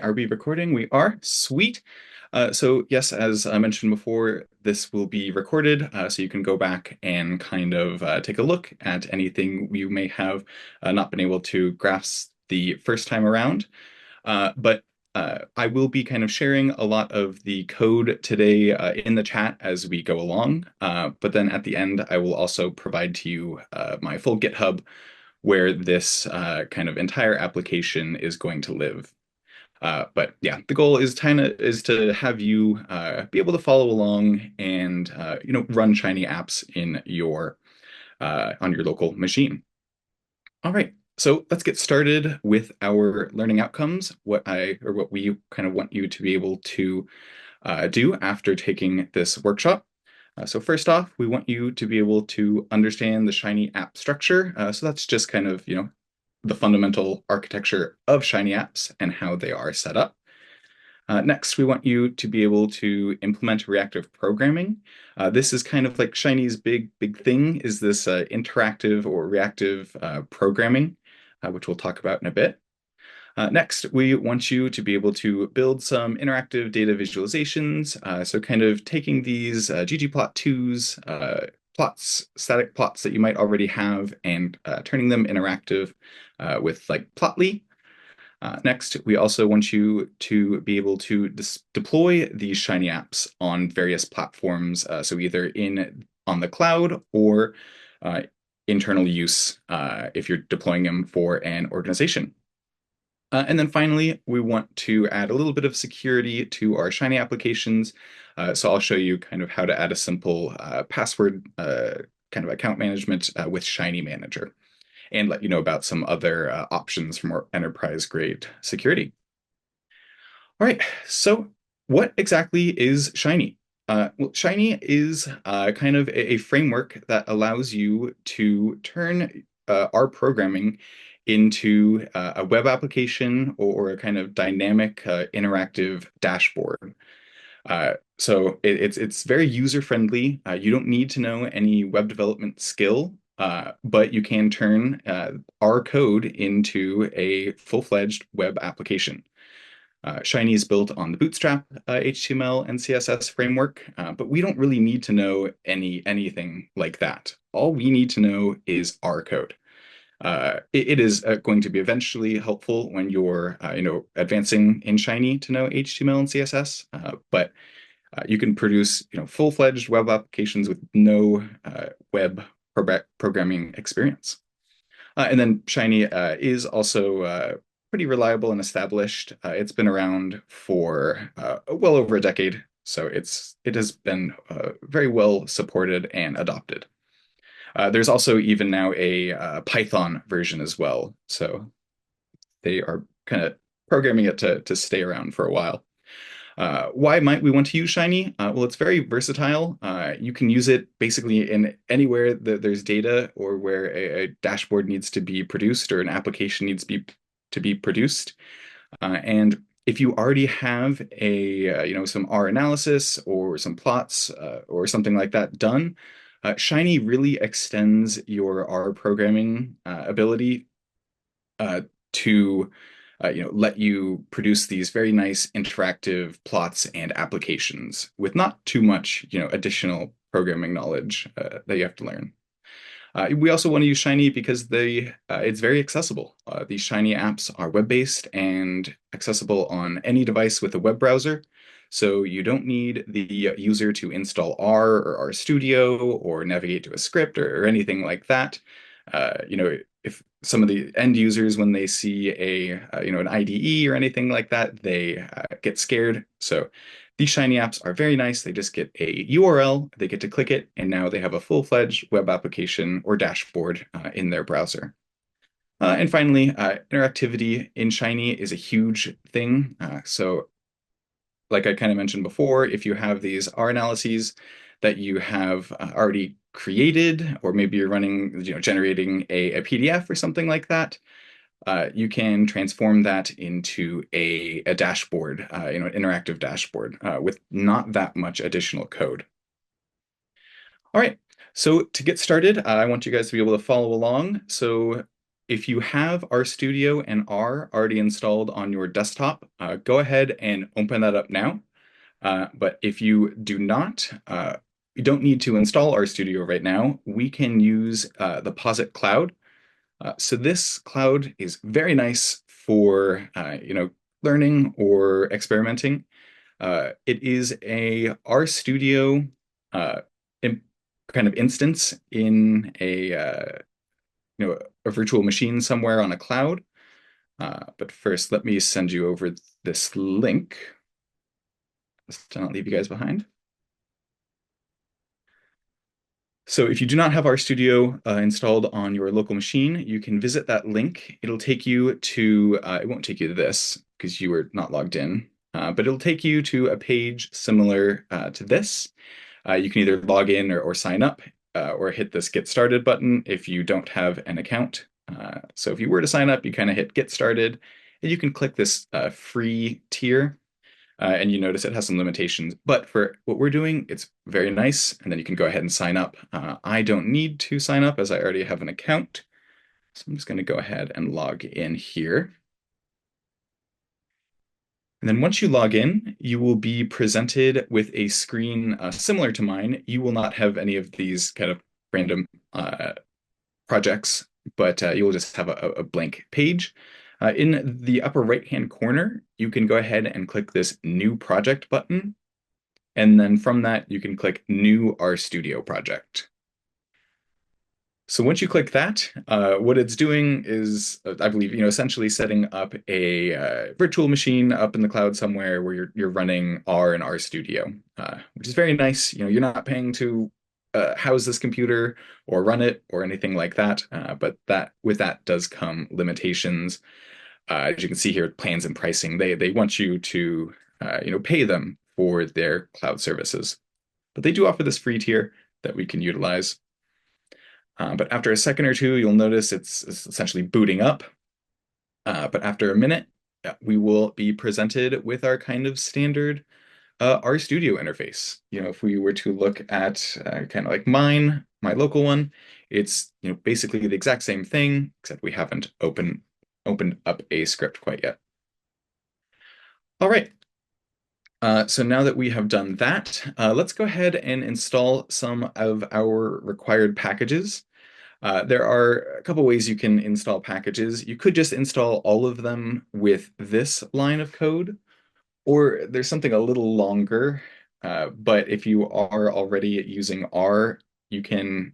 right, are we recording? We are. Sweet. So yes, as I mentioned before, this will be recorded, so you can go back and kind of take a look at anything you may have not been able to grasp the first time around. But I will be kind of sharing a lot of the code today in the chat as we go along. But then at the end, I will also provide to you my full GitHub where this kind of entire application is going to live. But yeah, the goal is to have you be able to follow along and run Shiny apps in your on your local machine. All right, so let's get started with our learning outcomes. What we kind of want you to be able to do after taking this workshop. So first off, we want you to be able to understand the Shiny app structure. So that's just kind of the fundamental architecture of Shiny apps and how they are set up. Next, we want you to be able to implement reactive programming. This is kind of like Shiny's big thing, is this interactive or reactive programming, which we'll talk about in a bit. Next, we want you to be able to build some interactive data visualizations. So kind of taking these ggplot2s, static plots that you might already have, and turning them interactive with like Plotly. Next, we also want you to be able to deploy these Shiny apps on various platforms, so either on the cloud or internal use if you're deploying them for an organization. And then finally, we want to add a little bit of security to our Shiny applications. So I'll show you kind of how to add a simple password kind of account management with Shiny Manager, and let you know about some other options for more enterprise-grade security. All right, so what exactly is Shiny? Well, Shiny is kind of a framework that allows you to turn R programming into a web application or a kind of dynamic interactive dashboard. So it's very user-friendly. You don't need to know any web development skill, but you can turn R code into a full-fledged web application. Shiny is built on the Bootstrap HTML and CSS framework, but we don't really need to know anything like that. All we need to know is R code. It is going to be eventually helpful when you're advancing in Shiny to know HTML and CSS, but you can produce full-fledged web applications with no web programming experience. And then Shiny is also pretty reliable and established. It's been around for well over a decade, so it has been very well supported and adopted. There's also even now a Python version as well, so they are kind of programming it to stay around for a while. Why might we want to use Shiny? Well, it's very versatile. You can use it basically in anywhere that there's data or where a dashboard needs to be produced or an application needs to be produced. And if you already have some R analysis or some plots or something like that done, Shiny really extends your R programming ability to let you produce these very nice interactive plots and applications with not too much additional programming knowledge that you have to learn. We also want to use Shiny because it's very accessible. These Shiny apps are web-based and accessible on any device with a web browser. So you don't need the user to install R or RStudio or navigate to a script or anything like that. If some of the end users, when they see an IDE or anything like that, they get scared. So these Shiny apps are very nice. They just get a URL, they get to click it, and now they have a full-fledged web application or dashboard in their browser. And finally, interactivity in Shiny is a huge thing. So like I kind of mentioned before, if you have these R analyses that you have already created, or maybe you're running, generating a PDF or something like that, you can transform that into a dashboard, an interactive dashboard with not that much additional code. All right, so to get started, I want you guys to be able to follow along. So if you have RStudio and R already installed on your desktop, go ahead and open that up now. But if you do not, you don't need to install RStudio right now. We can use the Posit cloud. So this cloud is very nice for learning or experimenting. It is a RStudio uh, kind of instance in a virtual machine somewhere on a cloud. But first, let me send you over this link just to not leave you guys behind. So if you do not have RStudio installed on your local machine, you can visit that link. It'll take you to, it won't take you to this because you were not logged in, but it'll take you to a page similar to this. You can either log in or sign up or hit this Get Started button if you don't have an account. So if you were to sign up, you kind of hit Get Started, and you can click this free tier and you notice it has some limitations. But for what we're doing, it's very nice. And then you can go ahead and sign up. I don't need to sign up as I already have an account. So I'm just going to go ahead and log in here. And then once you log in, you will be presented with a screen similar to mine. You will not have any of these kind of random projects, but you will just have a blank page. In the upper right-hand corner, you can go ahead and click this New Project button. And then from that, you can click New RStudio Project. So once you click that, what it's doing is, I believe, essentially setting up a virtual machine up in the cloud somewhere where you're running R and RStudio, which is very nice. You're not paying to house this computer or run it or anything like that. But with that does come limitations. As you can see here, plans and pricing, they want you to pay them for their cloud services. But they do offer this free tier that we can utilize. But after a second or two, you'll notice it's essentially booting up. But after a minute, we will be presented with our kind of standard RStudio interface. If we were to look at kind of like my local one, it's basically the exact same thing, except we haven't opened up a script quite yet. All right. So now that we have done that, let's go ahead and install some of our required packages. There are a couple ways you can install packages. You could just install all of them with this line of code, or there's something a little longer. But if you are already using R, you can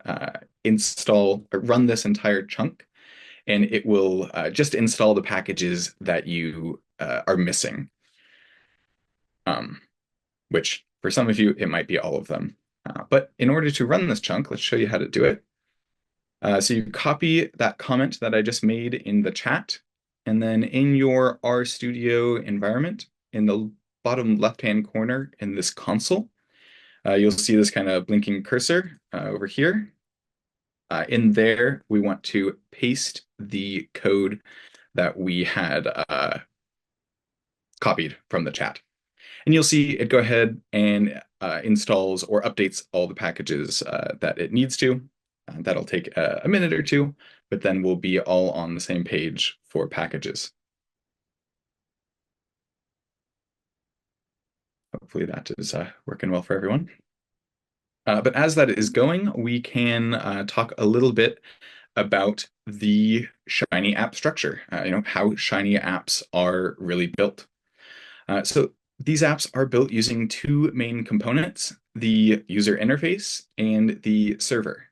run this entire chunk, and it will just install the packages that you are missing. Which for some of you, it might be all of them. But in order to run this chunk, let's show you how to do it. So you copy that comment that I just made in the chat, and then in your RStudio environment, in the bottom left-hand corner in this console, you'll see this kind of blinking cursor over here. In there, we want to paste the code that we had copied from the chat. And you'll see it go ahead and installs or updates all the packages that it needs to. That'll take a minute or two, but then we'll be all on the same page for packages. Hopefully that is working well for everyone. But as that is going, we can talk a little bit about the Shiny app structure, how Shiny apps are really built. So these apps are built using two main components, the user interface and the server.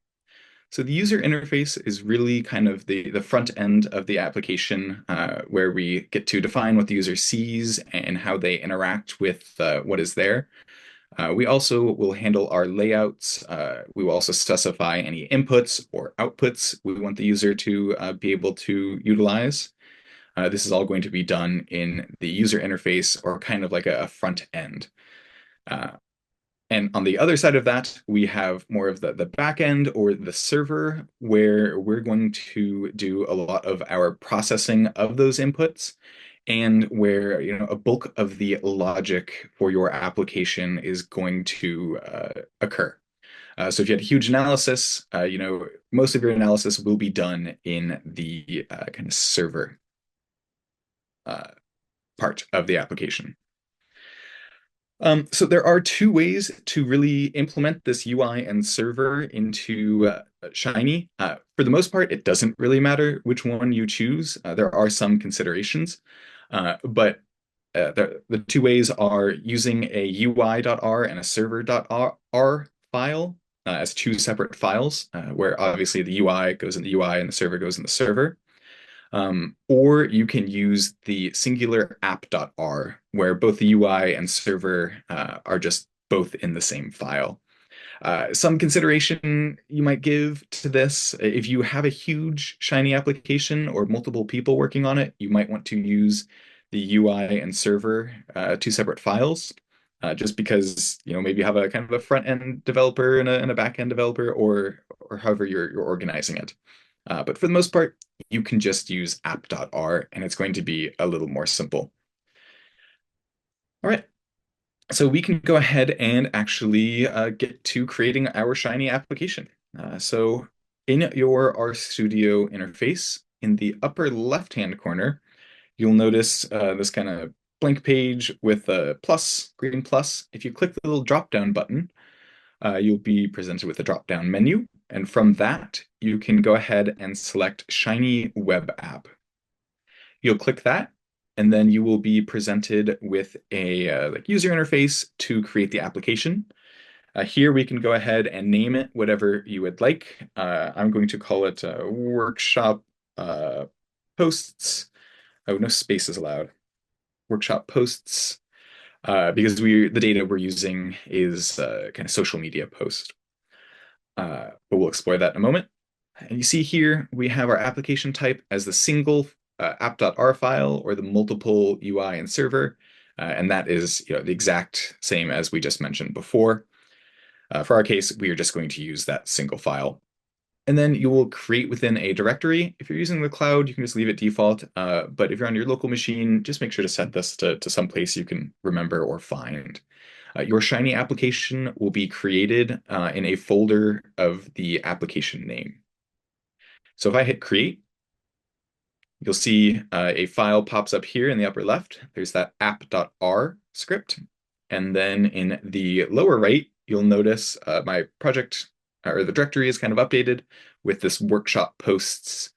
So the user interface is really kind of the front end of the application where we get to define what the user sees and how they interact with what is there. We also will handle our layouts. We will also specify any inputs or outputs we want the user to be able to utilize. This is all going to be done in the user interface or kind of like a front end. And on the other side of that, we have more of the back end or the server where we're going to do a lot of our processing of those inputs and where a bulk of the logic for your application is going to occur. So if you had a huge analysis, most of your analysis will be done in the kind of server uh, part of the application. So there are two ways to really implement this UI and server into Shiny. For the most part, it doesn't really matter which one you choose. There are some considerations, but the two ways are using a ui.R and a server.R file as two separate files, where obviously the UI goes in the UI and the server goes in the server. Or you can use the singular app.R, where both the UI and server are just both in the same file. Some consideration you might give to this, if you have a huge Shiny application or multiple people working on it, you might want to use the UI and server two separate files. Just because maybe you have a kind of a front end developer and a back end developer, or however you're organizing it. But for the most part, you can just use app.R and it's going to be a little more simple. All right, so we can go ahead and actually get to creating our Shiny application. So in your RStudio interface, in the upper left-hand corner, you'll notice this kind of blank page with a plus, green plus. If you click the little drop-down button, you'll be presented with a drop-down menu. And from that, you can go ahead and select Shiny Web App. You'll click that, and then you will be presented with a user interface to create the application. Here we can go ahead and name it whatever you would like. I'm going to call it workshop posts. Oh, no spaces allowed. Workshop posts, because the data we're using is kind of social media post. But we'll explore that in a moment. And you see here, we have our application type as the single app.R file or the multiple UI and server. And that is the exact same as we just mentioned before. For our case, we are just going to use that single file. And then you will create within a directory. If you're using the cloud, you can just leave it default. But if you're on your local machine, just make sure to set this to some place you can remember or find. Your Shiny application will be created in a folder of the application name. So if I hit create, you'll see a file pops up here in the upper left. There's that app.R script. And then in the lower right, you'll notice my project or the directory is kind of updated with this workshop posts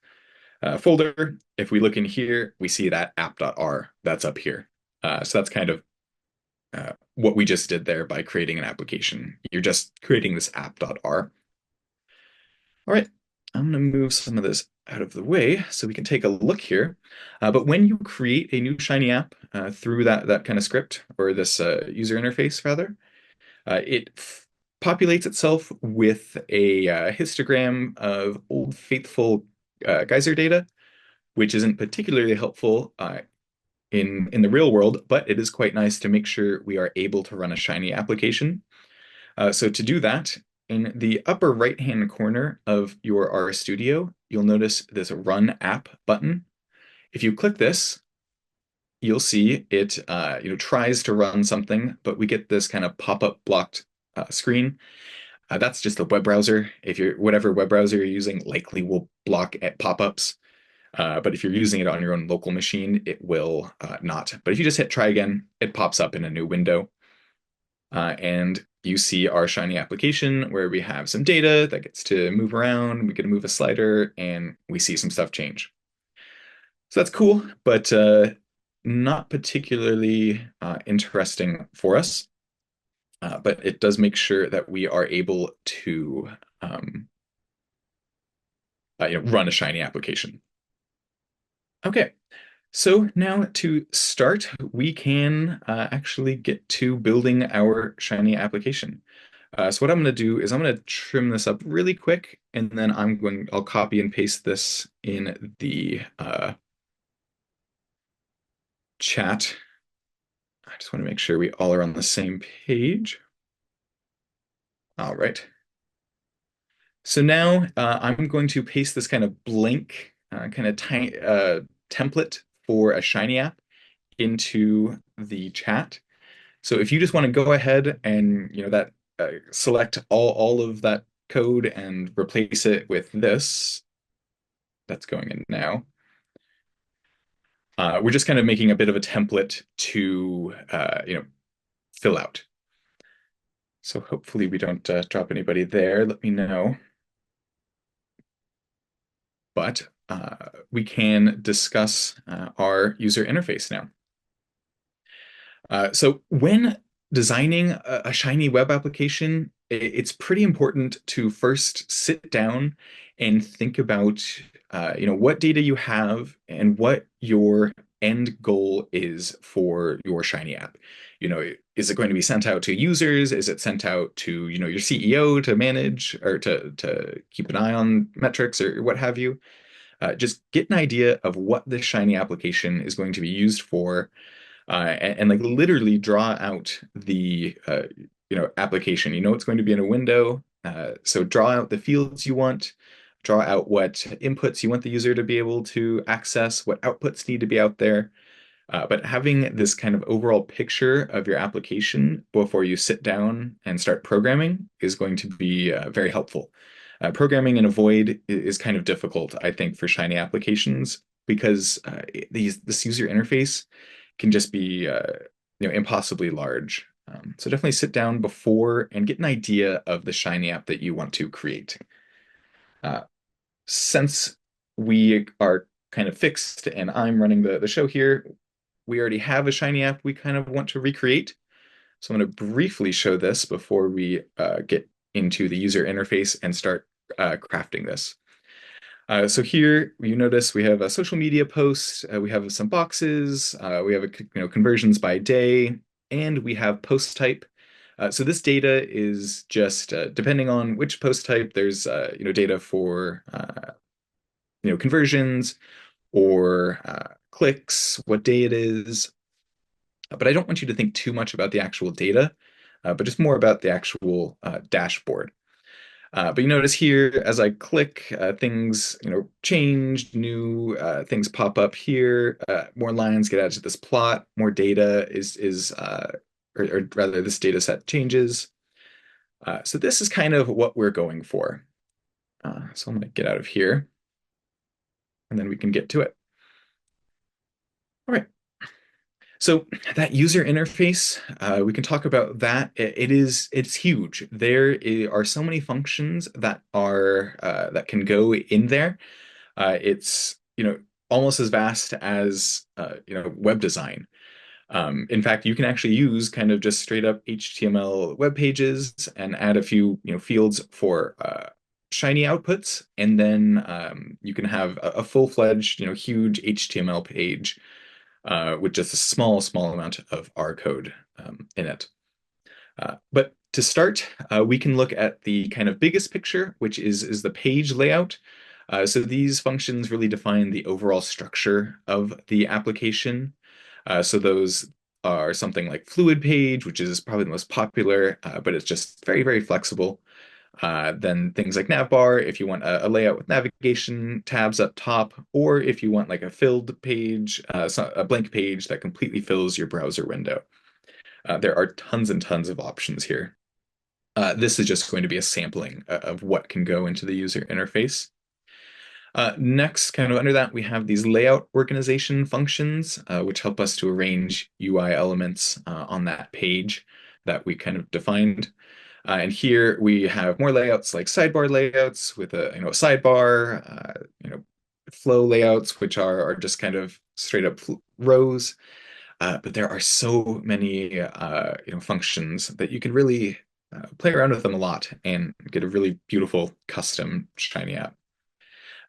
folder. If we look in here, we see that app.R that's up here. So that's kind of what we just did there by creating an application. You're just creating this app.R. All right, I'm going to move some of this out of the way so we can take a look here. But when you create a new Shiny app through that kind of script, or this user interface rather, it populates itself with a histogram of old faithful geyser data, which isn't particularly helpful in the real world, but it is quite nice to make sure we are able to run a Shiny application. So to do that, in the upper right-hand corner of your RStudio, you'll notice this Run App button. If you click this, you'll see it tries to run something, but we get this kind of pop-up blocked screen. That's just the web browser. If you're whatever web browser you're using likely will block at pop-ups. But if you're using it on your own local machine, it will not. But if you just hit try again, it pops up in a new window. And you see our Shiny application where we have some data that gets to move around. We get to move a slider and we see some stuff change. So that's cool, but not particularly interesting for us. But it does make sure that we are able to run a Shiny application. Okay, so now to start, we can actually get to building our Shiny application. So what I'm going to do is I'm going to trim this up really quick, and then I'll copy and paste this in the chat. I just want to make sure we all are on the same page. All right. So now I'm going to paste this kind of blank kind of template for a Shiny app into the chat. So if you just want to go ahead and that select all of that code and replace it with this that's going in now. We're just kind of making a bit of a template to fill out. So hopefully we don't drop anybody there. Let me know. But we can discuss our user interface now. So when designing a shiny web application, it's pretty important to first sit down and think about, what data you have and what your end goal is for your shiny app. Is it going to be sent out to users? Is it sent out to, your CEO to manage or to keep an eye on metrics or what have you? Just get an idea of what this shiny application is going to be used for, and like literally draw out the application. It's going to be in a window, so draw out the fields you want, draw out what inputs you want the user to be able to access, what outputs need to be out there. But having this kind of overall picture of your application before you sit down and start programming is going to be very helpful. Programming in a void is kind of difficult, I think, for Shiny applications because this user interface can just be impossibly large. So definitely sit down before and get an idea of the Shiny app that you want to create. Uh, since we are kind of fixed and I'm running the show here, we already have a Shiny app we kind of want to recreate. So I'm going to briefly show this before we get into the user interface and start crafting this. So here you notice we have a social media post, we have some boxes, we have conversions by day, and we have post type. So this data is just depending on which post type. There's data for conversions or clicks, what day it is. But I don't want you to think too much about the actual data, but just more about the actual dashboard. But you notice here, as I click, things change, new things pop up here, more lines get added to this plot, more data or rather, this data set changes. So this is kind of what we're going for. So I'm going to get out of here, and then we can get to it. All right. So that user interface, we can talk about that. It's huge. There are so many functions that can go in there. It's almost as vast as web design. In fact, you can actually use kind of just straight up HTML web pages and add a few fields for Shiny outputs, and then you can have a full-fledged huge HTML page with just a small amount of R code in it. But to start, we can look at the kind of biggest picture, which is the page layout. So these functions really define the overall structure of the application. So those are something like fluid page, which is probably the most popular, but it's just very flexible. Then things like navbar, if you want a layout with navigation tabs up top, or if you want like a filled page, a blank page that completely fills your browser window. There are tons and tons of options here. This is just going to be a sampling of what can go into the user interface. Next, kind of under that, we have these layout organization functions, which help us to arrange UI elements on that page that we kind of defined. And here we have more layouts like sidebar layouts with a sidebar, flow layouts, which are just kind of straight up rows. But there are so many functions that you can really play around with them a lot and get a really beautiful custom Shiny app.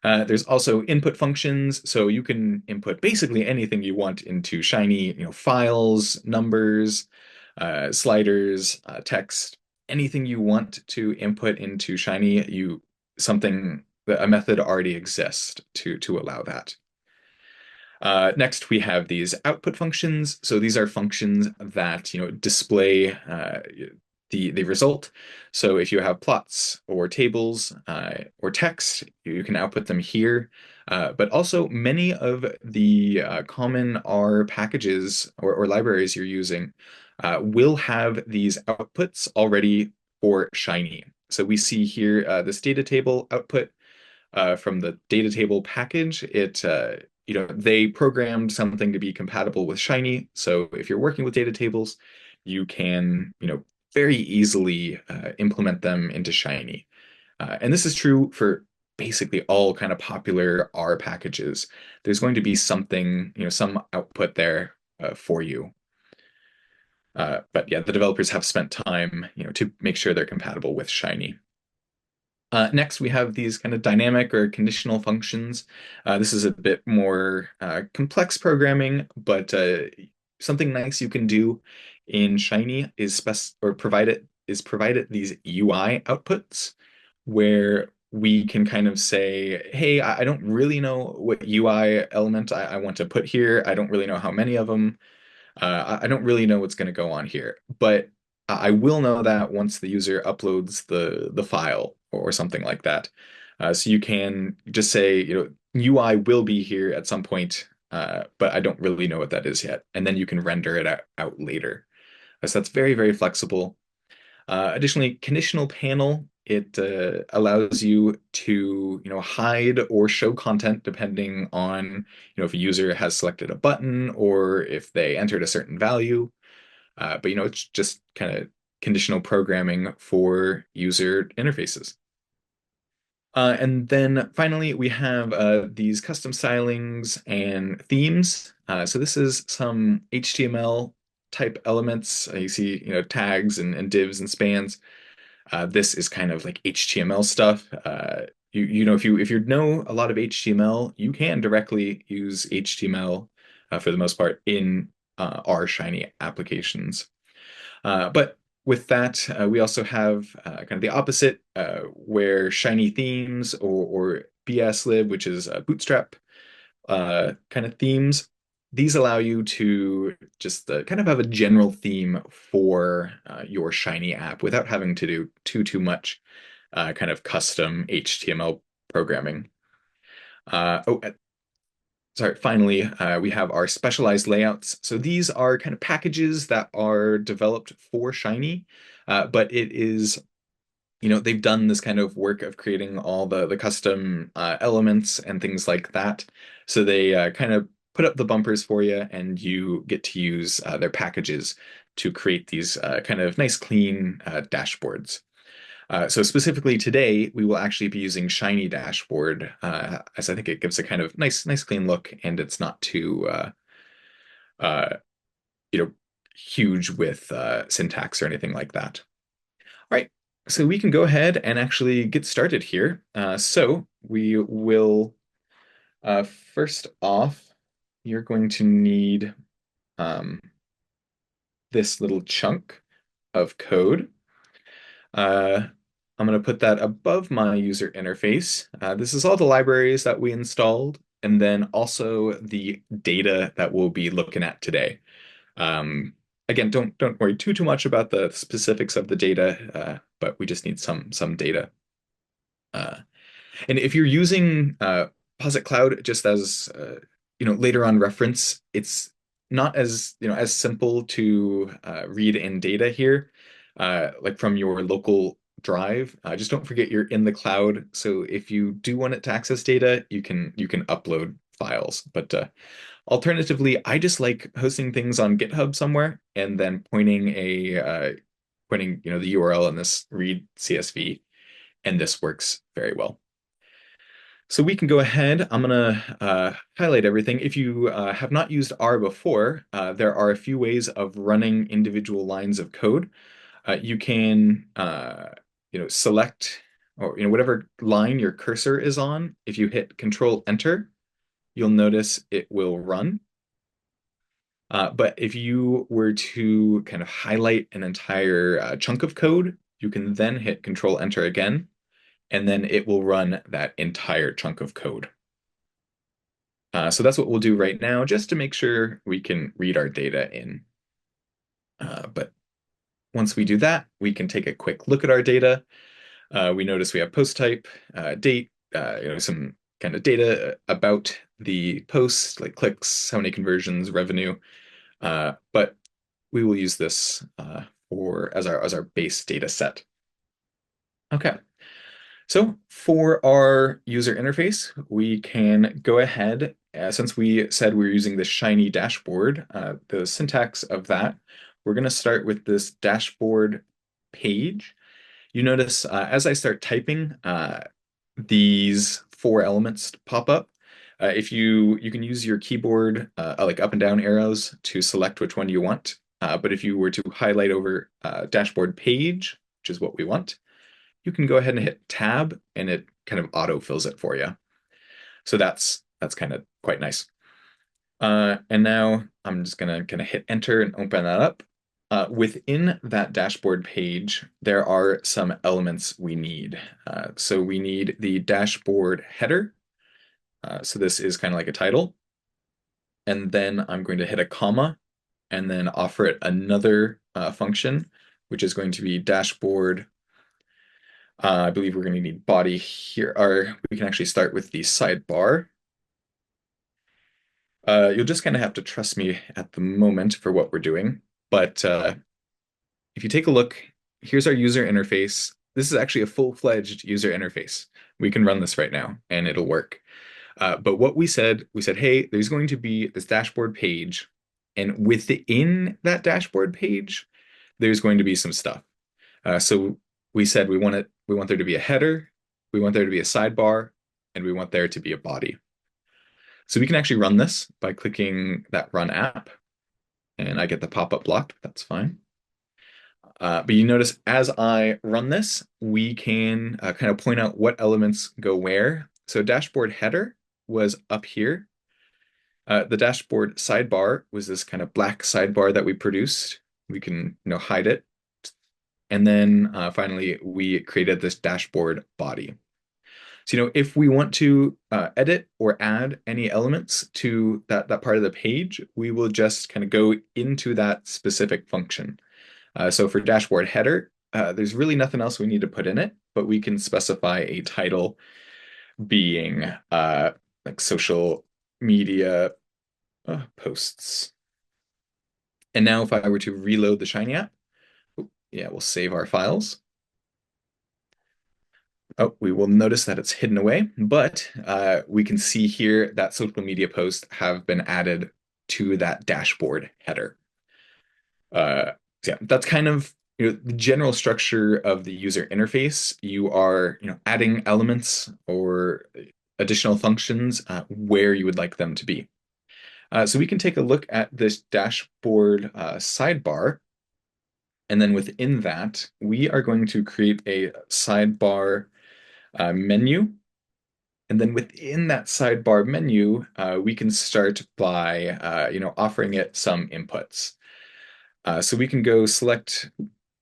There's also input functions, so you can input basically anything you want into Shiny, files, numbers, sliders, text, anything you want to input into Shiny, a method already exists to allow that. Next, we have these output functions. So these are functions that display the result. So if you have plots or tables or text, you can output them here. But also many of the common R packages or libraries you're using will have these outputs already for Shiny. So we see here this data table output from the data table package. They programmed something to be compatible with Shiny. So if you're working with data tables, you can, very easily implement them into Shiny. And this is true for basically all kind of popular R packages. There's going to be something, some output there for you. But yeah, the developers have spent time, to make sure they're compatible with Shiny. Next, we have these kind of dynamic or conditional functions. This is a bit more complex programming, but something nice you can do in Shiny is provide it these UI outputs where we can kind of say, hey, I don't really know what UI element I want to put here. I don't really know how many of them. I don't really know what's going to go on here, but I will know that once the user uploads the file or something like that. So you can just say, UI will be here at some point, but I don't really know what that is yet. And then you can render it out later. So that's very, very flexible. Additionally, conditional panel, it allows you to, hide or show content depending on, if a user has selected a button or if they entered a certain value. But it's just kind of conditional programming for user interfaces. And then finally, we have these custom stylings and themes. So this is some HTML type elements. You see, tags and divs and spans. This is kind of like HTML stuff. If you know a lot of HTML, you can directly use HTML for the most part in R Shiny applications. But with that, we also have kind of the opposite, where Shiny themes or BSlib, which is Bootstrap kind of themes, these allow you to just kind of have a general theme for your Shiny app without having to do too much kind of custom HTML programming. Oh, sorry, finally, we have our specialized layouts. So these are kind of packages that are developed for Shiny, but it is, they've done this kind of work of creating all the custom elements and things like that. So they kind of put up the bumpers for you, and you get to use their packages to create these kind of nice, clean dashboards. So specifically today, we will actually be using Shiny Dashboard, as I think it gives a kind of nice, clean look, and it's not too, uh, you know, huge with syntax or anything like that. All right, so we can go ahead and actually get started here. So we will, first off, you're going to need um, this little chunk of code. Uh, I'm going to put that above my user interface. This is all the libraries that we installed, and then also the data that we'll be looking at today. Again, don't worry too much about the specifics of the data, but we just need some data. Uh, and if you're using Posit Cloud just as later on reference, it's not as as simple to read in data here, like from your local drive. Just don't forget you're in the cloud. So if you do want it to access data, you can upload files. But alternatively, I just like hosting things on GitHub somewhere and then pointing the URL in this read CSV, and this works very well. So we can go ahead. I'm going to highlight everything. If you have not used R before, there are a few ways of running individual lines of code. You can, select or whatever line your cursor is on. If you hit Control Enter, you'll notice it will run. But if you were to kind of highlight an entire chunk of code, you can then hit Control Enter again, and then it will run that entire chunk of code. So that's what we'll do right now, just to make sure we can read our data in. But once we do that, we can take a quick look at our data. We notice we have post type, date, some kind of data about the post, like clicks, how many conversions, revenue. But we will use this as our base data set. Okay. So for our user interface, we can go ahead, since we said we're using the shiny dashboard, the syntax of that, we're going to start with this dashboard page. You notice as I start typing, these four elements pop up. If you can use your keyboard, like up and down arrows to select which one you want. But if you were to highlight over dashboard page, which is what we want, you can go ahead and hit tab and it kind of auto fills it for you. So that's kind of quite nice. And now I'm just gonna hit enter and open that up. Within that dashboard page, there are some elements we need. So we need the dashboard header. So this is kind of like a title. And then I'm going to hit a comma and then offer it another function, which is going to be dashboard. I believe we're going to need body here, or we can actually start with the sidebar. You'll just kind of have to trust me at the moment for what we're doing. But if you take a look, here's our user interface. This is actually a full-fledged user interface. We can run this right now and it'll work. But what we said, hey, there's going to be this dashboard page, and within that dashboard page, there's going to be some stuff. So we said we want there to be a header, we want there to be a sidebar, and we want there to be a body. So we can actually run this by clicking that run app, and I get the pop-up blocked. That's fine. But you notice as I run this, we can kind of point out what elements go where. So dashboard header was up here. The dashboard sidebar was this kind of black sidebar that we produced. We can, hide it. And then finally, we created this dashboard body. So, if we want to edit or add any elements to that part of the page, we will just kind of go into that specific function. So for dashboard header, there's really nothing else we need to put in it, but we can specify a title being like social media posts. And now if I were to reload the Shiny app, yeah, we'll save our files. Oh, we will notice that it's hidden away, but we can see here that social media posts have been added to that dashboard header. So yeah, that's kind of the general structure of the user interface. You are adding elements or additional functions where you would like them to be. So we can take a look at this dashboard sidebar, and then within that, we are going to create a sidebar menu. And then within that sidebar menu, we can start by offering it some inputs. So we can go select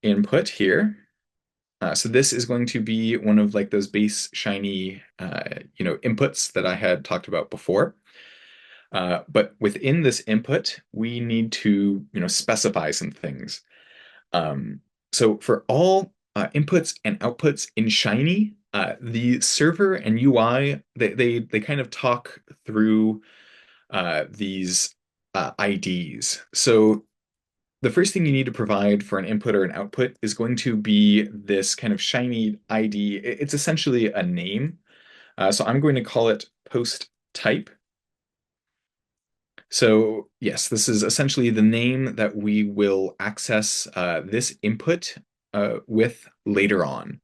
input here. So this is going to be one of like those base shiny inputs that I had talked about before. But within this input, we need to specify some things. So for all inputs and outputs in Shiny, the server and UI they kind of talk through these IDs. So the first thing you need to provide for an input or an output is going to be this kind of Shiny ID. It's essentially a name. So I'm going to call it post type. So yes, this is essentially the name that we will access this input with later on.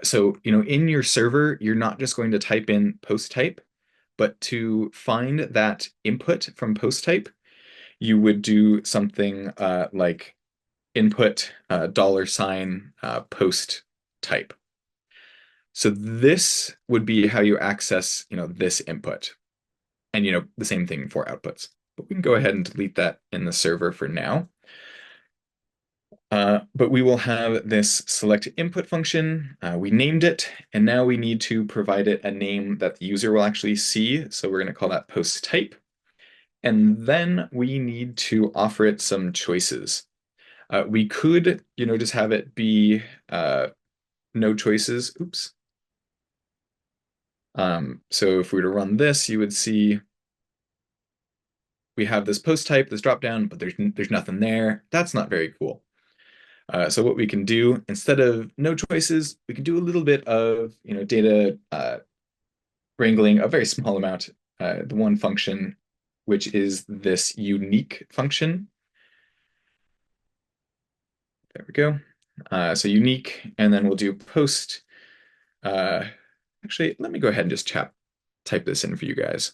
So, in your server, you're not just going to type in post type, but to find that input from post type, you would do something like input $ post type. So this would be how you access, this input. And, the same thing for outputs. But we can go ahead and delete that in the server for now. But we will have this select input function. We named it, and now we need to provide it a name that the user will actually see. So we're going to call that post type. And then we need to offer it some choices. We could, just have it be no choices. Oops. So if we were to run this, you would see we have this post type, this drop down, but there's nothing there. That's not very cool. So what we can do instead of no choices, we can do a little bit of data wrangling, a very small amount. The one function, which is this unique function. There we go. So unique, and then we'll do post. Uh, Actually, let me go ahead and just type this in for you guys.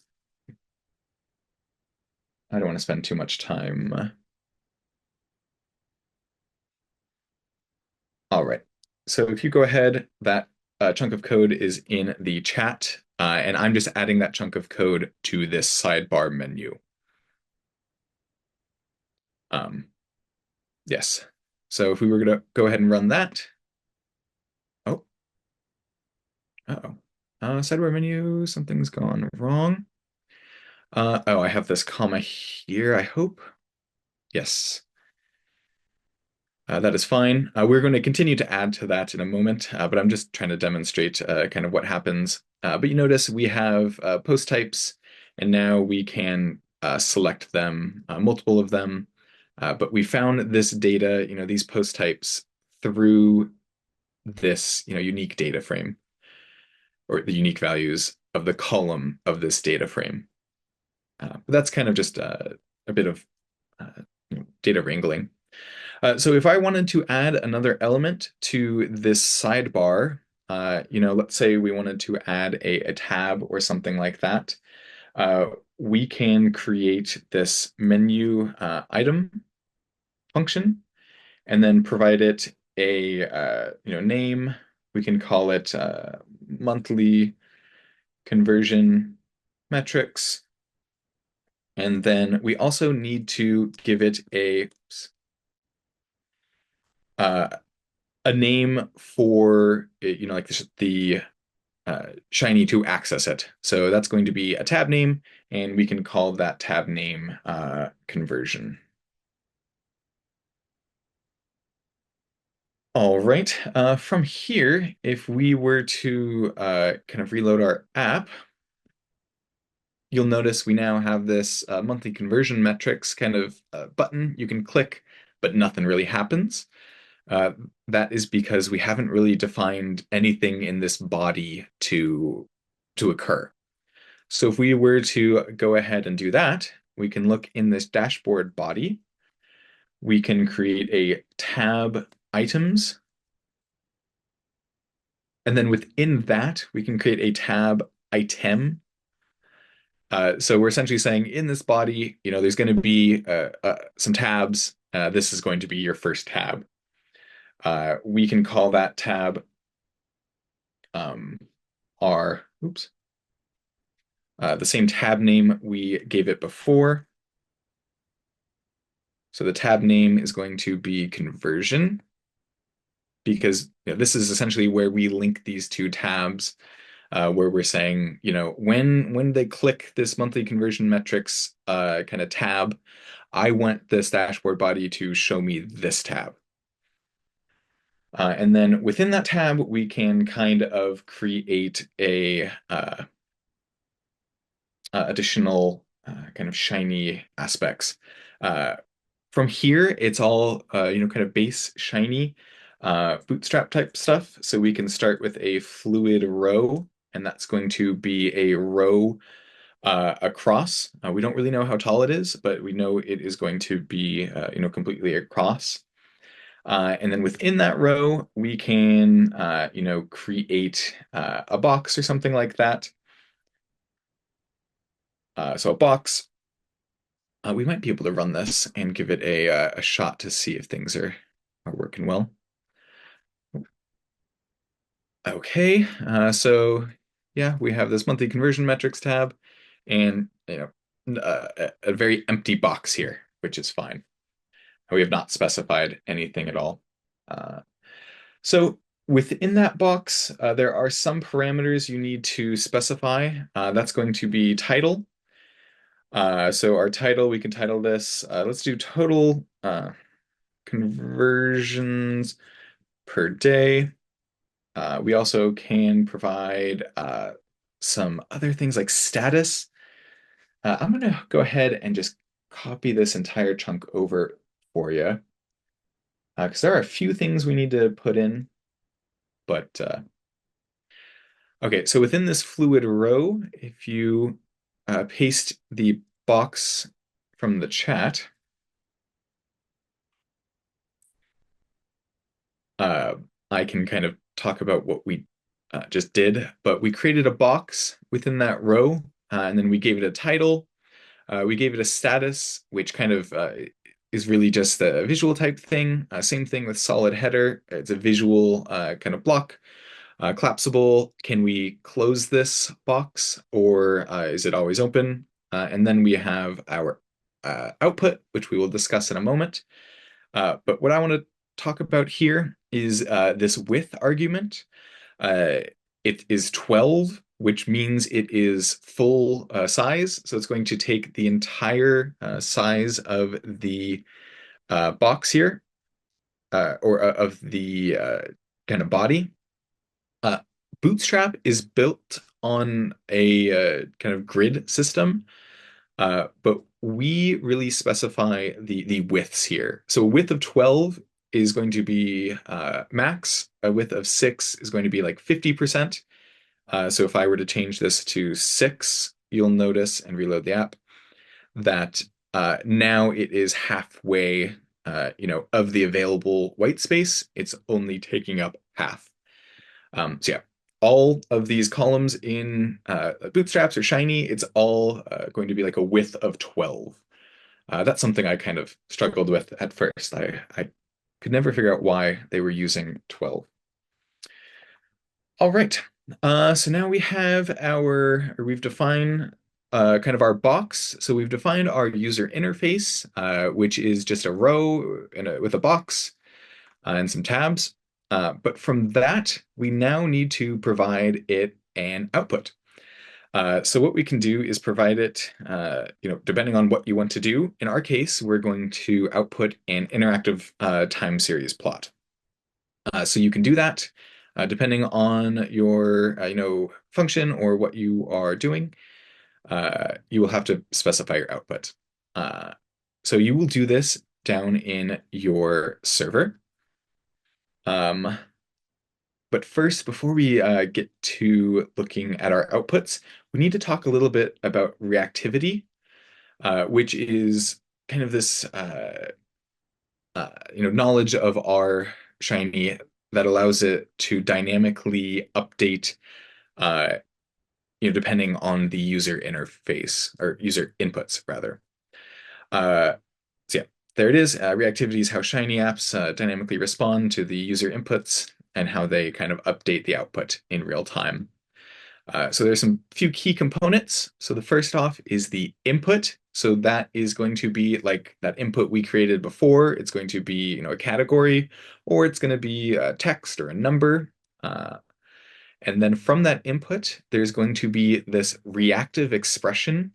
I don't want to spend too much time. All right. So if you go ahead, that chunk of code is in the chat, and I'm just adding that chunk of code to this sidebar menu. Um, yes. So if we were going to go ahead and run that. Oh, uh-oh. Sidebar menu, something's gone wrong. Oh, I have this comma here, I hope. Yes. That is fine. We're going to continue to add to that in a moment, but I'm just trying to demonstrate kind of what happens. But you notice we have post types, and now we can select them, multiple of them. But we found this data, these post types through this, unique data frame, or the unique values of the column of this data frame. But that's kind of just a bit of data wrangling. So if I wanted to add another element to this sidebar, let's say we wanted to add a tab or something like that, we can create this menu item function and then provide it a name. We can call it monthly conversion metrics. And then we also need to give it uh, a name for like the Shiny to access it. So that's going to be a tab name, and we can call that tab name conversion. All right. From here, if we were to kind of reload our app, you'll notice we now have this monthly conversion metrics kind of button you can click, but nothing really happens. Uh, that is because we haven't really defined anything in this body to occur. So if we were to go ahead and do that, we can look in this dashboard body. We can create a tab items. And then within that, we can create a tab item. So we're essentially saying in this body, there's going to be some tabs. This is going to be your first tab. We can call that tab um, R, oops, the same tab name we gave it before. So the tab name is going to be conversion because this is essentially where we link these two tabs, where we're saying, when they click this monthly conversion metrics kind of tab, I want this dashboard body to show me this tab. And then within that tab, we can kind of create a additional kind of shiny aspects. From here, it's all kind of base shiny bootstrap type stuff. So we can start with a fluid row, and that's going to be a row across. We don't really know how tall it is, but we know it is going to be completely across. And then within that row, we can create a box or something like that. So a box. We might be able to run this and give it a shot to see if things are working well. Okay, so yeah, we have this monthly conversion metrics tab, and a very empty box here, which is fine. We have not specified anything at all. So within that box, there are some parameters you need to specify. That's going to be title. So our title, we can title this, let's do total conversions per day. We also can provide some other things like status. I'm going to go ahead and just copy this entire chunk over for you. because there are a few things we need to put in, but okay, so within this fluid row, if you paste the box from the chat, uh, I can kind of talk about what we just did, but we created a box within that row, and then we gave it a title. We gave it a status, which kind of is really just a visual type thing. Same thing with solid header. It's a visual kind of block. Collapsible, can we close this box or is it always open? And then we have our output, which we will discuss in a moment. But what I want to talk about here is this width argument. Uh, it is 12, which means it is full size. So it's going to take the entire size of the box here, or of the kind of body. Uh, Bootstrap is built on a kind of grid system, but we really specify the widths here. So a width of 12 is going to be max. A width of 6 is going to be like 50%. So if I were to change this to 6, you'll notice and reload the app that now it is halfway, of the available white space. It's only taking up half. So yeah, all of these columns in Bootstraps or Shiny, it's all going to be like a width of 12. That's something I kind of struggled with at first. I could never figure out why they were using 12. All right. So now we have we've defined kind of our box. So we've defined our user interface, which is just a row with a box and some tabs. But from that, we now need to provide it an output. So what we can do is provide it, depending on what you want to do. In our case, we're going to output an interactive time series plot. So you can do that depending on your, function or what you are doing. You will have to specify your output. So you will do this down in your server. But first, before we get to looking at our outputs, we need to talk a little bit about reactivity, which is kind of this knowledge of our Shiny that allows it to dynamically update, uh, depending on the user interface or user inputs rather. Uh, so yeah, there it is. Reactivity is how Shiny apps dynamically respond to the user inputs and how they kind of update the output in real time. So there's some few key components. So the first off is the input. So that is going to be like that input we created before. It's going to be, a category, or it's going to be a text or a number. And then from that input, there's going to be this reactive expression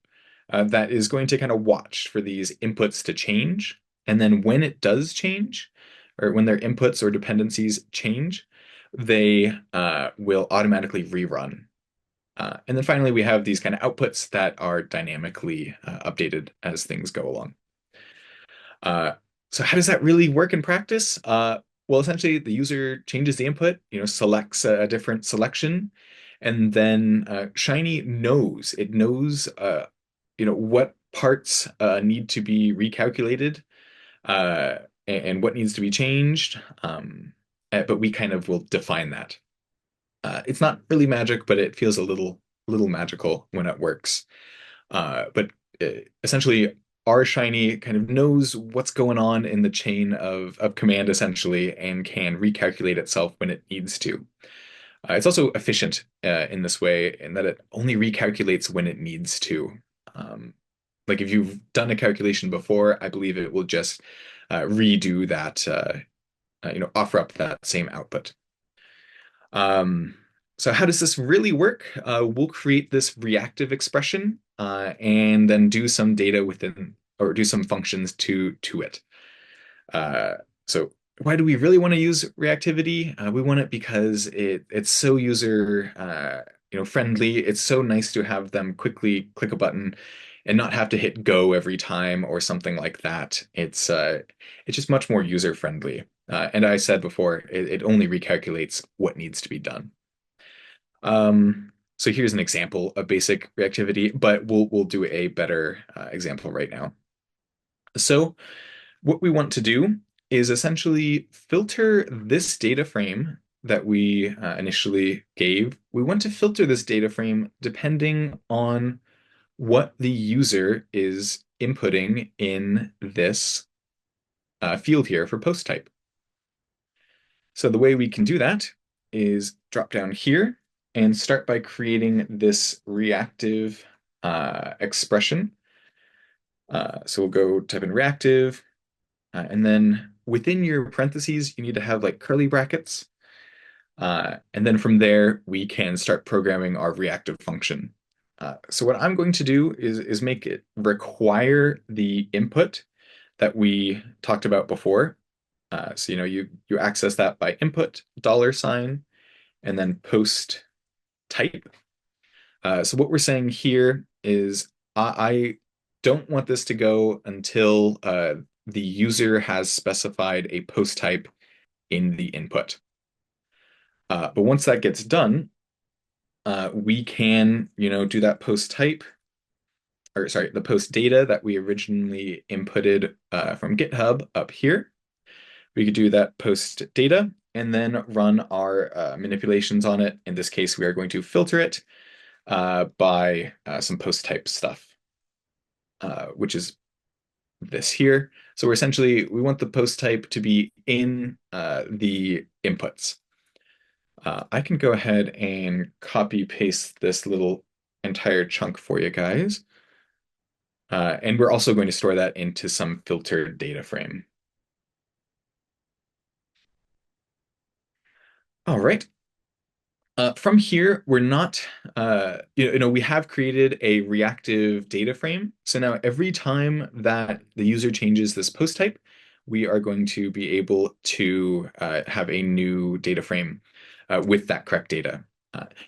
that is going to kind of watch for these inputs to change. And then when it does change, or when their inputs or dependencies change, they will automatically rerun. And then finally, we have these kind of outputs that are dynamically updated as things go along. So how does that really work in practice? Well, essentially, the user changes the input, selects a different selection, and then Shiny knows. It knows, what parts need to be recalculated and what needs to be changed. But we kind of will define that. It's not really magic, but it feels a little magical when it works. But essentially, our Shiny kind of knows what's going on in the chain of command, essentially, and can recalculate itself when it needs to. It's also efficient in this way, in that it only recalculates when it needs to. Like if you've done a calculation before, I believe it will just redo that, offer up that same output. So how does this really work? We'll create this reactive expression and then do some data within, or do some functions to it. So why do we really want to use reactivity? We want it because it's so user friendly. It's so nice to have them quickly click a button and not have to hit go every time or something like that. It's just much more user friendly. And I said before, it only recalculates what needs to be done. So here's an example of basic reactivity, but we'll do a better example right now. So what we want to do is essentially filter this data frame that we initially gave. We want to filter this data frame depending on what the user is inputting in this field here for post type. So the way we can do that is drop down here and start by creating this reactive expression. So we'll go type in reactive, and then within your parentheses, you need to have like curly brackets. And then from there, we can start programming our reactive function. So what I'm going to do is make it require the input that we talked about before. So you access that by input $, and then post type. So what we're saying here is I don't want this to go until the user has specified a post type in the input. But once that gets done, we can, do that post type, or sorry, the post data that we originally inputted from GitHub up here. We could do that post data and then run our manipulations on it. In this case, we are going to filter it by some post type stuff, which is this here. So we want the post type to be in the inputs. I can go ahead and copy paste this little entire chunk for you guys. And we're also going to store that into some filtered data frame. All right. From here, we're not, we have created a reactive data frame. So now every time that the user changes this post type, we are going to be able to have a new data frame with that correct data.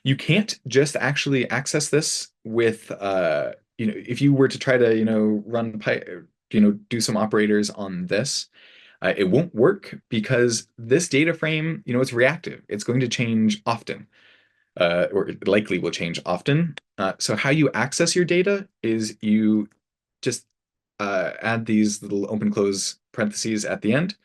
You can't just actually access this with, if you were to try to, run, do some operators on this, it won't work because this data frame, it's reactive. It's going to change often, or it likely will change often. So how you access your data is you just add these little open close parentheses at the end.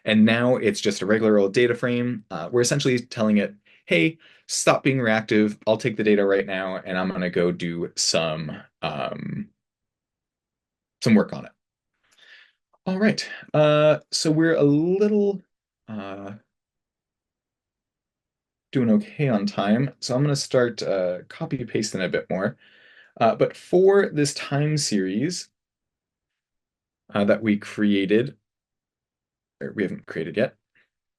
And now it's just a regular old data frame. We're essentially telling it, hey, stop being reactive. I'll take the data right now, and I'm going to go do some work on it. All right. So we're a little doing okay on time. So I'm going to start copy pasting a bit more. But for this time series that we created, or we haven't created yet,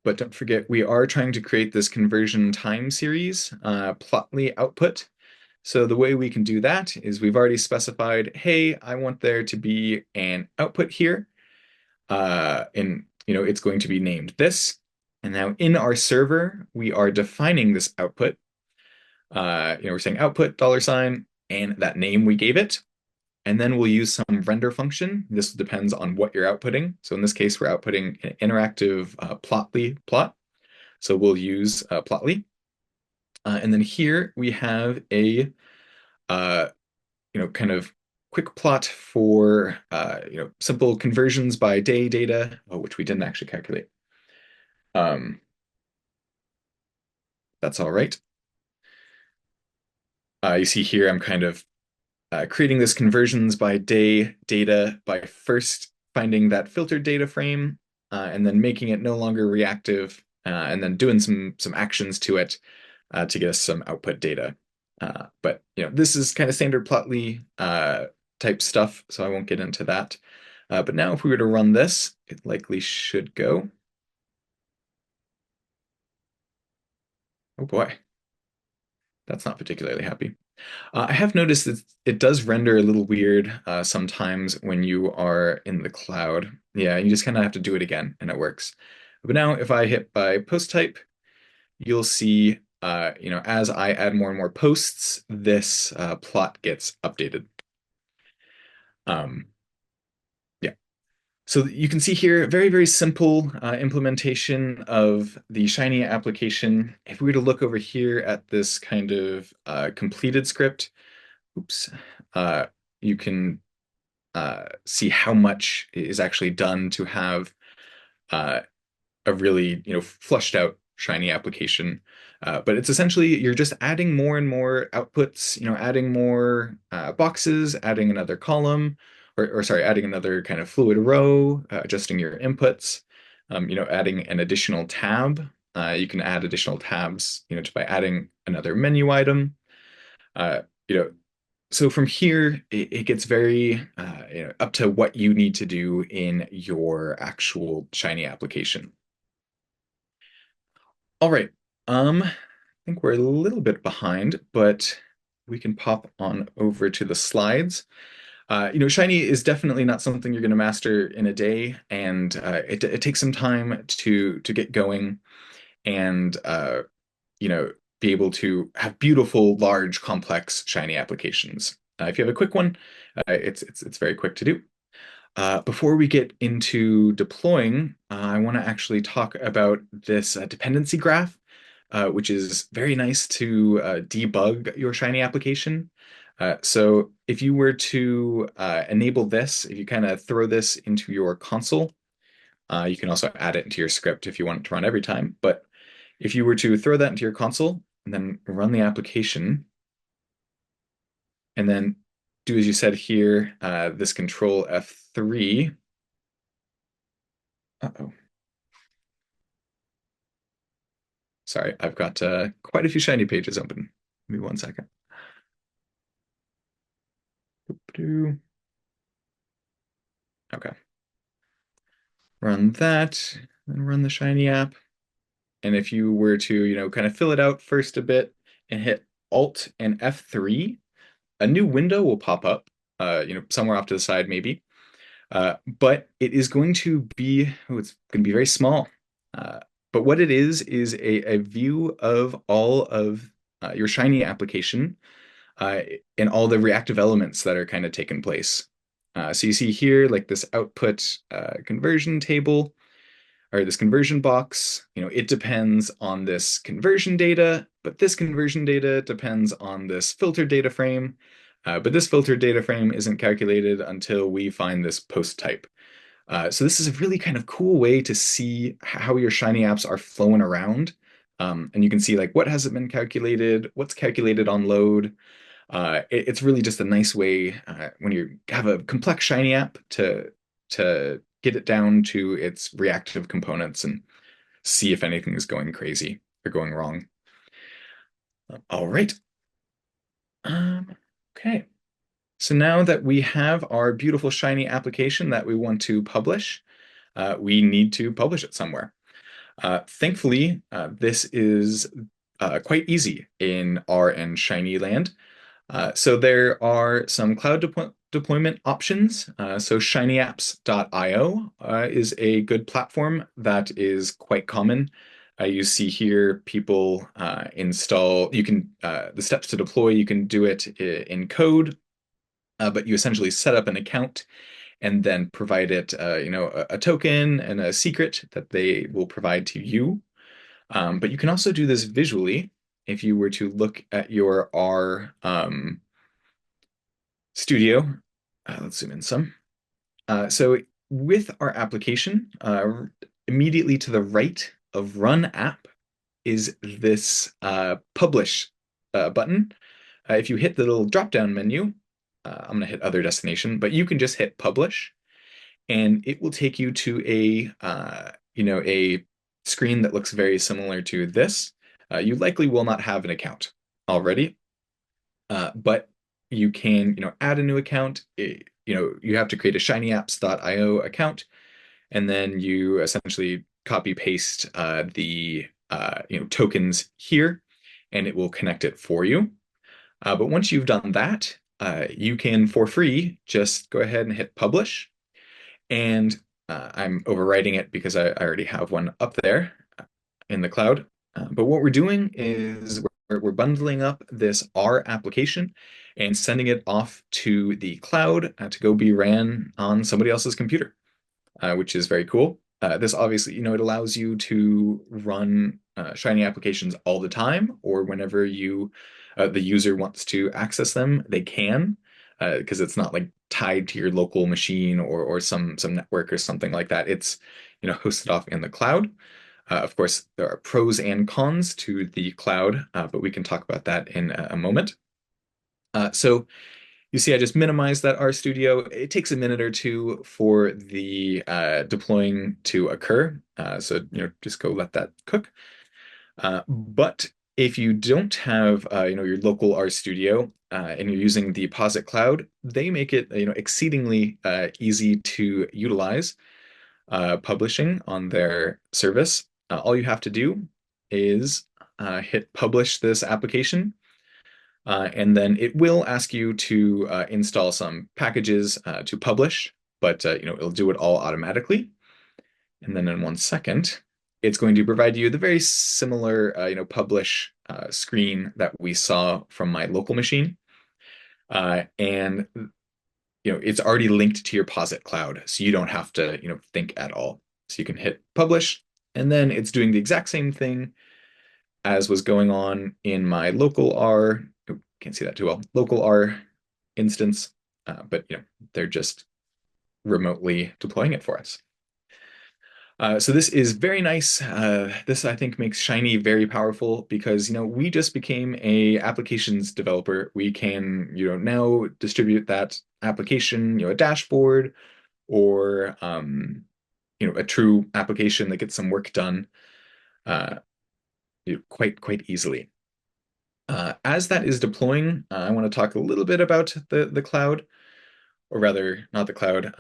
but don't forget, we are trying to create this conversion time series, Plotly output. So the way we can do that is we've already specified, hey, I want there to be an output here. And it's going to be named this. And now in our server, we are defining this output. We're saying output $, and that name we gave it. And then we'll use some render function. This depends on what you're outputting. So in this case, we're outputting an interactive Plotly plot. So we'll use Plotly. And then here we have a kind of quick plot for simple conversions by day data, which we didn't actually calculate. That's all right. You see here, I'm kind of creating this conversions by day data by first finding that filtered data frame and then making it no longer reactive and then doing some actions to it to get us some output data. But this is kind of standard Plotly type stuff, so I won't get into that. But now if we were to run this, it likely should go. Oh boy, that's not particularly happy. I have noticed that it does render a little weird sometimes when you are in the cloud. Yeah, you just kind of have to do it again and it works. But now if I hit by post type, you'll see, as I add more and more posts, this plot gets updated. Yeah. So you can see here, very, very simple implementation of the Shiny application. If we were to look over here at this kind of completed script, oops, uh, you can see how much is actually done to have uh, a really, flushed out Shiny application. But it's essentially you're just adding more and more outputs, adding more boxes, adding another column, or sorry, adding another kind of fluid row, adjusting your inputs, adding an additional tab. You can add additional tabs, just by adding another menu item. Uh, you know, so from here, it gets very up to what you need to do in your actual Shiny application. All right. I think we're a little bit behind, but we can pop on over to the slides. Shiny is definitely not something you're going to master in a day, and it takes some time to get going and be able to have beautiful, large, complex Shiny applications. If you have a quick one, it's very quick to do. Before we get into deploying, I want to actually talk about this dependency graph, which is very nice to debug your Shiny application. So if you were to enable this, if you kind of throw this into your console, you can also add it into your script if you want it to run every time. But if you were to throw that into your console and then run the application, and then do as you said here, this control F3. Uh-oh. Sorry, I've got quite a few Shiny pages open. Give me one second. Okay. Run that, and run the Shiny app. And if you were to, kind of fill it out first a bit and hit Alt and F3, a new window will pop up, somewhere off to the side maybe. But it is going to be, it's going to be very small. Uh, but what it is a view of all of your Shiny application uh, and all the reactive elements that are kind of taking place. So you see here, like this output conversion table or this conversion box, it depends on this conversion data, but this conversion data depends on this filter data frame. But this filter data frame isn't calculated until we find this post type. So this is a really kind of cool way to see how your Shiny apps are flowing around. And you can see like what hasn't been calculated, what's calculated on load. It's really just a nice way when you have a complex Shiny app to get it down to its reactive components and see if anything is going crazy or going wrong. All right. Um, okay. So now that we have our beautiful Shiny application that we want to publish, we need to publish it somewhere. Thankfully, this is quite easy in R and Shiny land. So there are some cloud deployment options. So shinyapps.io is a good platform that is quite common. You see here people install, the steps to deploy, you can do it in code, but you essentially set up an account and then provide it, a token and a secret that they will provide to you. But you can also do this visually. If you were to look at your R Studio. Let's zoom in some. So with our application, immediately to the right of Run App is this Publish button. If you hit the little drop-down menu, I'm going to hit Other Destination, but you can just hit Publish, and it will take you to a screen that looks very similar to this. You likely will not have an account already, but you can, add a new account. You have to create a shinyapps.io account, and then you essentially copy paste the tokens here, and it will connect it for you. But once you've done that, you can, for free, just go ahead and hit publish. And I'm overwriting it because I already have one up there in the cloud. But what we're doing is we're bundling up this R application and sending it off to the cloud to go be ran on somebody else's computer. which is very cool. This obviously, it allows you to run Shiny applications all the time, or whenever the user wants to access them, they can, because it's not like tied to your local machine or some network or something like that. It's, hosted off in the cloud. Of course, there are pros and cons to the cloud, but we can talk about that in a moment. So you see, I just minimized that RStudio. It takes a minute or two for the deploying to occur. So, just go let that cook. But if you don't have, your local RStudio and you're using the Posit cloud, they make it, exceedingly easy to utilize publishing on their service. All you have to do is hit publish this application, and then it will ask you to install some packages to publish, but it'll do it all automatically. And then in 1 second, it's going to provide you the very similar publish screen that we saw from my local machine. And it's already linked to your Posit cloud, so you don't have to think at all. So you can hit publish, and then it's doing the exact same thing as was going on in my local R. Oh, can't see that too well. Local R instance, but they're just remotely deploying it for us. So this is very nice. This I think makes Shiny very powerful because we just became a applications developer. We can now distribute that application, a dashboard or a true application that gets some work done uh, quite easily. As that is deploying, I want to talk a little bit about the cloud, or rather, not the cloud.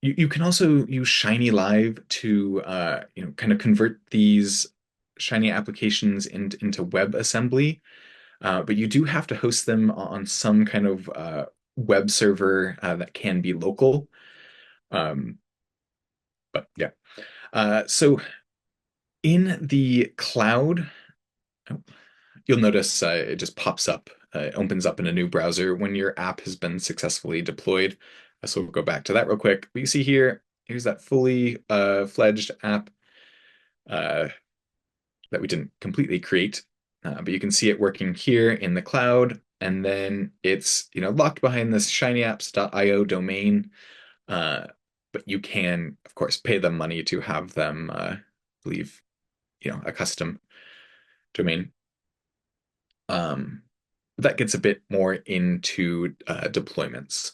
You can also use Shiny Live to kind of convert these Shiny applications into WebAssembly, but you do have to host them on some kind of web server that can be local. Um, but yeah, so in the cloud, oh, you'll notice it just pops up. It opens up in a new browser when your app has been successfully deployed. So we'll go back to that real quick. But you see here's that fully fledged app uh, that we didn't completely create. But you can see it working here in the cloud. And then it's locked behind this shinyapps.io domain. Uh, but you can, of course, pay them money to have them leave, a custom domain. Um, that gets a bit more into deployments.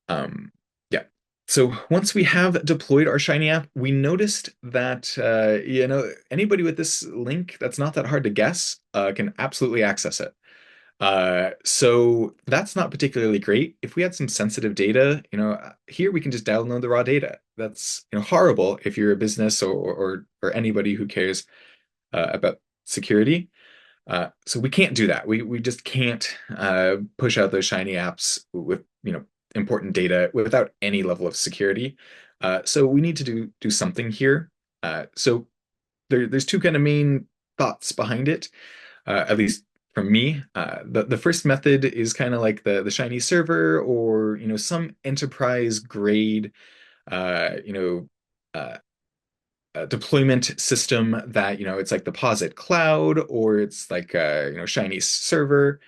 Um, yeah. So once we have deployed our Shiny app, we noticed that anybody with this link that's not that hard to guess can absolutely access it. So that's not particularly great. If we had some sensitive data, here we can just download the raw data. That's horrible if you're a business or anybody who cares about security. So we can't do that. We just can't push out those Shiny apps with important data without any level of security. So we need to do something here. So there's two kind of main thoughts behind it, at least from me. The first method is kind of like the Shiny server or some enterprise grade uh, you know uh, deployment system that it's like the Posit cloud or it's like Shiny server,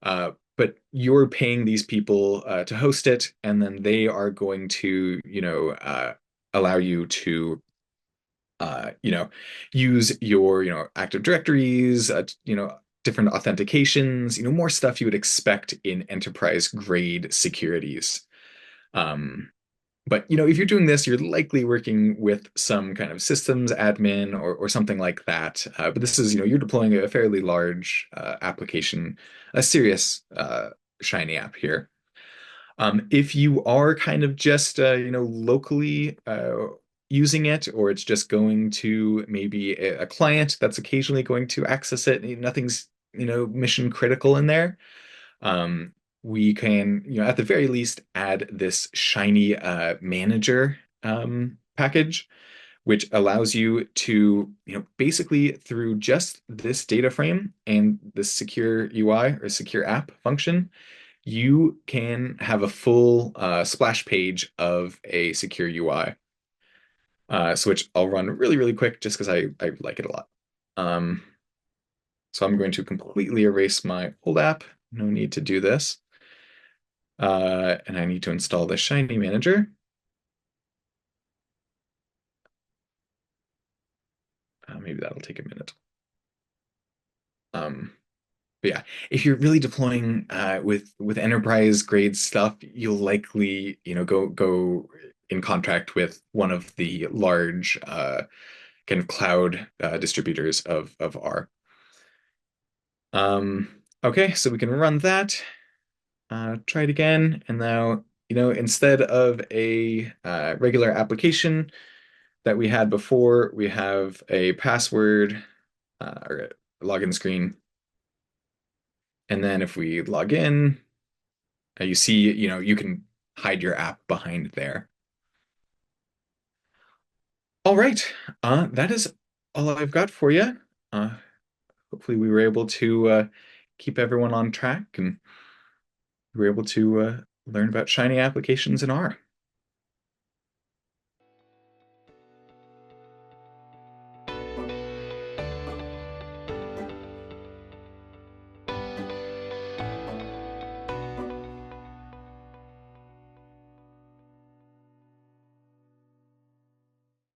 but you're paying these people to host it, and then they are going to allow you to use your Active Directories, different authentications, more stuff you would expect in enterprise grade securities. Um, but if you're doing this, you're likely working with some kind of systems admin or something like that. But this is, you're deploying a fairly large application, a serious Shiny app here. If you are kind of just, locally using it, or it's just going to maybe a client that's occasionally going to access it, nothing's, mission critical in there. Um, we can, at the very least, add this Shiny manager package, which allows you to, basically through just this data frame and the secure UI or secure app function, you can have a full splash page of a secure UI. So which I'll run really, really quick just because I like it a lot. Um, so I'm going to completely erase my old app. No need to do this. And I need to install the Shiny Manager. Maybe that'll take a minute. Um, but yeah, if you're really deploying with enterprise grade stuff, you'll likely, go in contract with one of the large kind of cloud distributors of R. Okay, so we can run that. Try it again, and now, instead of a regular application that we had before, we have a password or a login screen. And then if we log in, you see, you can hide your app behind there. All right, that is all I've got for you. Uh, Hopefully, we were able to keep everyone on track and we were able to learn about Shiny applications in R.